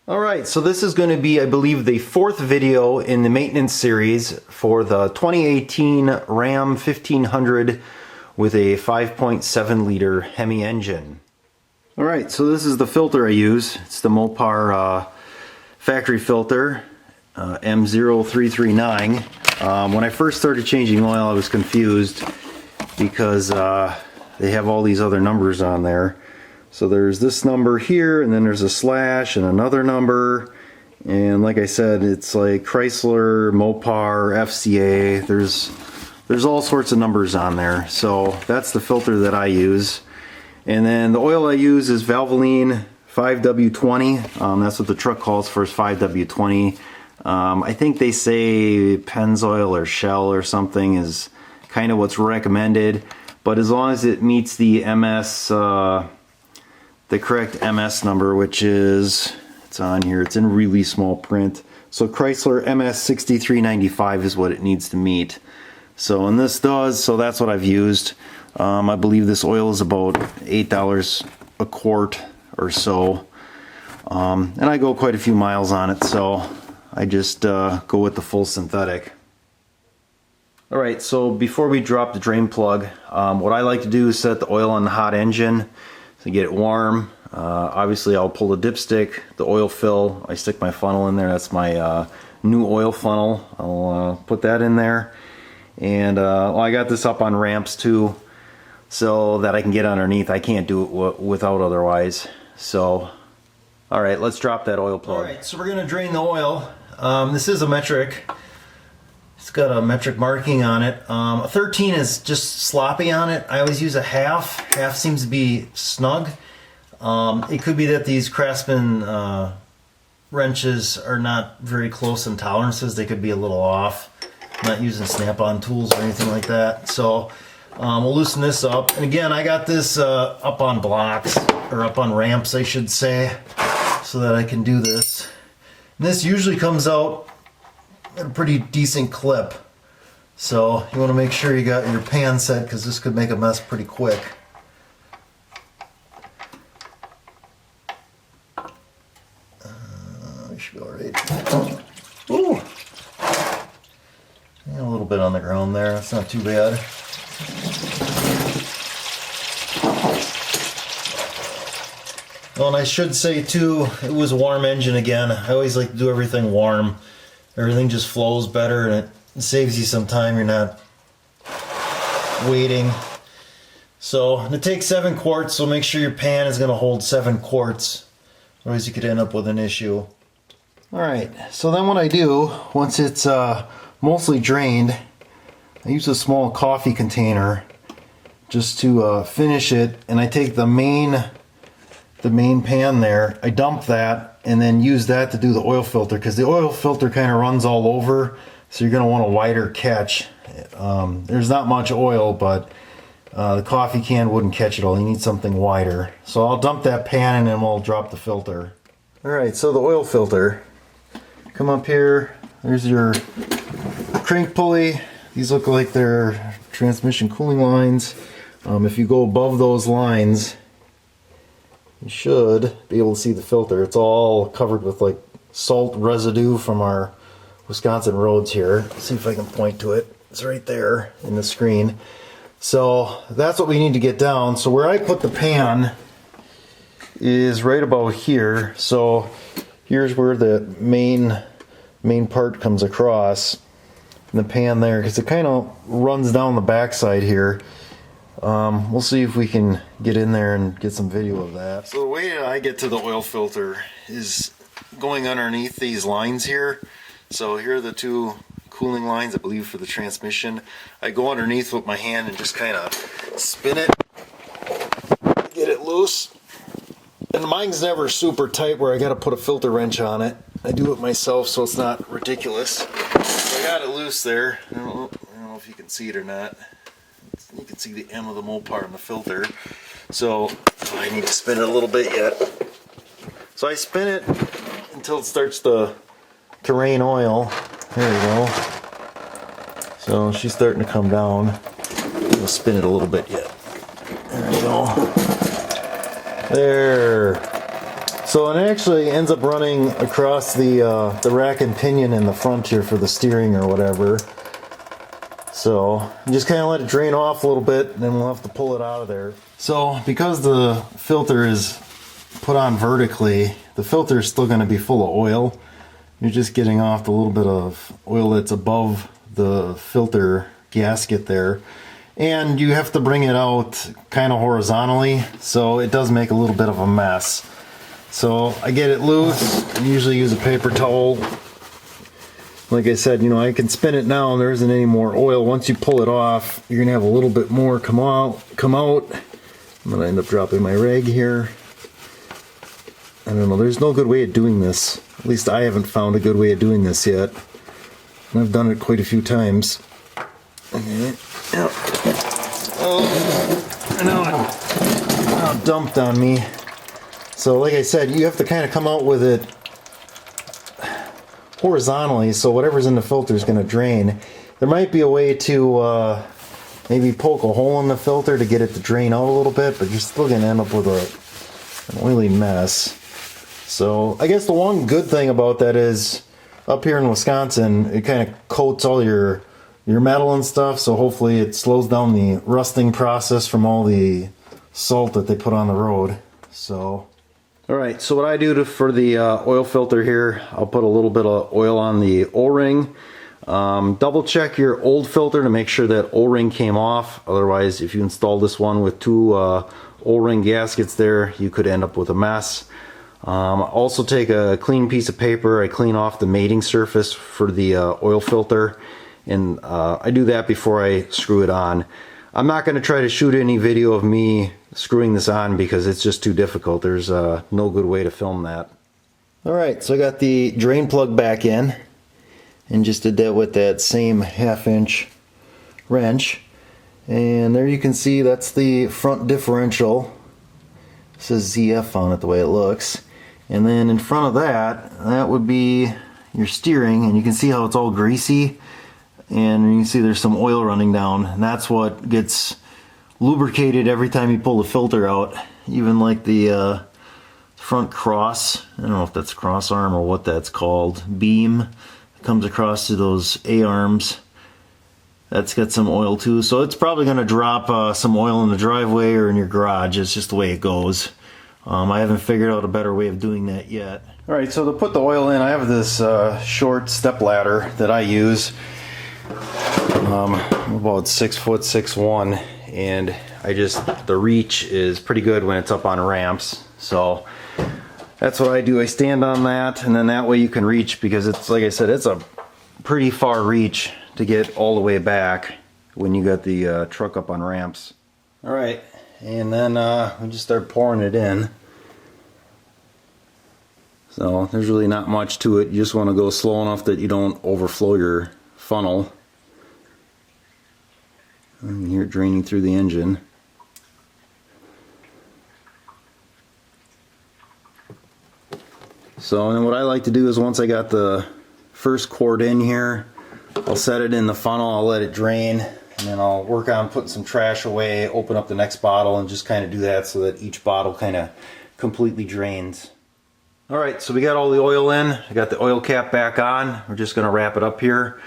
Alright, so this is going to be, I believe, the 4th video in the maintenance series for the 2018 Ram 1500 with a 5.7 liter Hemi engine. Alright, so this is the filter I use. It's the Mopar factory filter, M0339. When I first started changing oil, I was confused because they have all these other numbers on there. So there's this number here, and then there's a slash and another number, and like I said, it's like Chrysler, Mopar, FCA, there's all sorts of numbers on there. So that's the filter that I use. And then the oil I use is Valvoline 5W20. That's what the truck calls for, is 5W20. I think they say Pennzoil or Shell or something is kind of what's recommended, but as long as it meets the the correct MS number, which is, it's on here, it's in really small print. So Chrysler MS6395 is what it needs to meet. So, and this does, so that's what I've used. I believe this oil is about $8 a quart or so. And I go quite a few miles on it, so I just go with the full synthetic. Alright, so before we drop the drain plug, what I like to do is set the oil on the hot engine to get it warm. Obviously I'll pull the dipstick, the oil fill, I stick my funnel in there. That's my new oil funnel. I'll put that in there. And well, I got this up on ramps too, so that I can get underneath. I can't do it without otherwise. So, alright, let's drop that oil plug. Alright, so we're going to drain the oil. This is a metric. It's got a metric marking on it. A 13 is just sloppy on it. I always use a half. Half seems to be snug. It could be that these Craftsman wrenches are not very close in tolerances. They could be a little off. I'm not using snap-on tools or anything like that. So we'll loosen this up. And again, I got this up on blocks, or up on ramps I should say, so that I can do this. And this usually comes out at a pretty decent clip. So you want to make sure you got your pan set, because this could make a mess pretty quick. We should be alright. Ooh! Yeah, a little bit on the ground there, that's not too bad. Oh, and I should say too, it was a warm engine again. I always like to do everything warm. Everything just flows better, and it saves you some time. You're not waiting. So it takes 7 quarts, so make sure your pan is going to hold 7 quarts. Otherwise you could end up with an issue. Alright, so then what I do, once it's mostly drained, I use a small coffee container just to finish it, and I take the main pan there, I dump that, and then use that to do the oil filter, because the oil filter kind of runs all over, so you're going to want a wider catch. There's not much oil, but the coffee can wouldn't catch it all. You need something wider. So I'll dump that pan and then we'll drop the filter. Alright, so the oil filter. Come up here, there's your crank pulley. These look like they're transmission cooling lines. If you go above those lines, you should be able to see the filter. It's all covered with like salt residue from our Wisconsin roads here. Let's see if I can point to it. It's right there in the screen. So that's what we need to get down. So where I put the pan is right about here. So here's where the main part comes across, and the pan there, because it kind of runs down the backside here. We'll see if we can get in there and get some video of that. So the way that I get to the oil filter is going underneath these lines here. So here are the 2 cooling lines, I believe, for the transmission. I go underneath with my hand and just kind of spin it, get it loose. And mine's never super tight where I got to put a filter wrench on it. I do it myself, so it's not ridiculous. So I got it loose there. I don't know if you can see it or not. You can see the M of the Mopar in the filter. So I need to spin it a little bit yet. So I spin it until it starts to rain oil. There we go. So she's starting to come down. We'll spin it a little bit yet. There we go. There. So it actually ends up running across the rack and pinion in the front here for the steering or whatever. So you just kind of let it drain off a little bit, and then we'll have to pull it out of there. So because the filter is put on vertically, the filter is still going to be full of oil. You're just getting off the little bit of oil that's above the filter gasket there. And you have to bring it out kind of horizontally, so it does make a little bit of a mess. So I get it loose. I usually use a paper towel. Like I said, you know, I can spin it now and there isn't any more oil. Once you pull it off, you're gonna have a little bit more come out. I'm gonna end up dropping my rag here. I don't know, there's no good way of doing this. At least I haven't found a good way of doing this yet. And I've done it quite a few times. Okay. Oh, I know it dumped on me. So like I said, you have to kind of come out with it horizontally, so whatever's in the filter is going to drain. There might be a way to maybe poke a hole in the filter to get it to drain out a little bit, but you're still going to end up with an oily mess. So I guess the one good thing about that is up here in Wisconsin, it kind of coats all your metal and stuff, so hopefully it slows down the rusting process from all the salt that they put on the road. So, alright, so what I do for the oil filter here, I'll put a little bit of oil on the O-ring. Double check your old filter to make sure that O-ring came off. Otherwise, if you install this one with two O-ring gaskets there, you could end up with a mess. Also take a clean piece of paper. I clean off the mating surface for the oil filter, and I do that before I screw it on. I'm not going to try to shoot any video of me screwing this on because it's just too difficult. There's no good way to film that. Alright, so I got the drain plug back in and just did that with that same 1/2 inch wrench. And there you can see that's the front differential. It says ZF on it the way it looks. And then in front of that, that would be your steering, and you can see how it's all greasy. And you can see there's some oil running down, and that's what gets lubricated every time you pull the filter out. Even like the front cross, I don't know if that's cross arm or what that's called, beam that comes across to those A-arms, that's got some oil too. So it's probably going to drop some oil in the driveway or in your garage. It's just the way it goes. I haven't figured out a better way of doing that yet. Alright, so to put the oil in, I have this short step ladder that I use. I'm about 6 foot 6'1", and the reach is pretty good when it's up on ramps. So that's what I do. I stand on that, and then that way you can reach, because it's, like I said, it's a pretty far reach to get all the way back when you got the truck up on ramps. Alright, and then we just start pouring it in. So there's really not much to it. You just want to go slow enough that you don't overflow your funnel. And you hear it draining through the engine. So then what I like to do is, once I got the first quart in here, I'll set it in the funnel, I'll let it drain, and then I'll work on putting some trash away, open up the next bottle, and just kind of do that so that each bottle kind of completely drains. Alright, so we got all the oil in. I got the oil cap back on. We're just going to wrap it up here.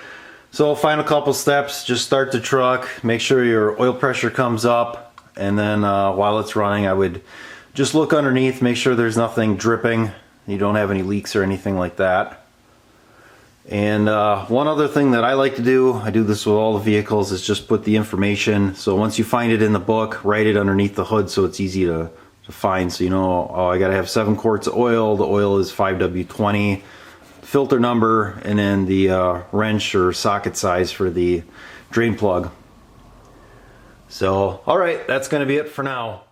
So final couple steps, just start the truck, make sure your oil pressure comes up, and then while it's running I would just look underneath, make sure there's nothing dripping, you don't have any leaks or anything like that. And one other thing that I like to do, I do this with all the vehicles, is just put the information. So once you find it in the book, write it underneath the hood so it's easy to find. So you know, oh, I gotta have 7 quarts of oil, the oil is 5W20, filter number, and then the wrench or socket size for the drain plug. So alright, that's gonna be it for now.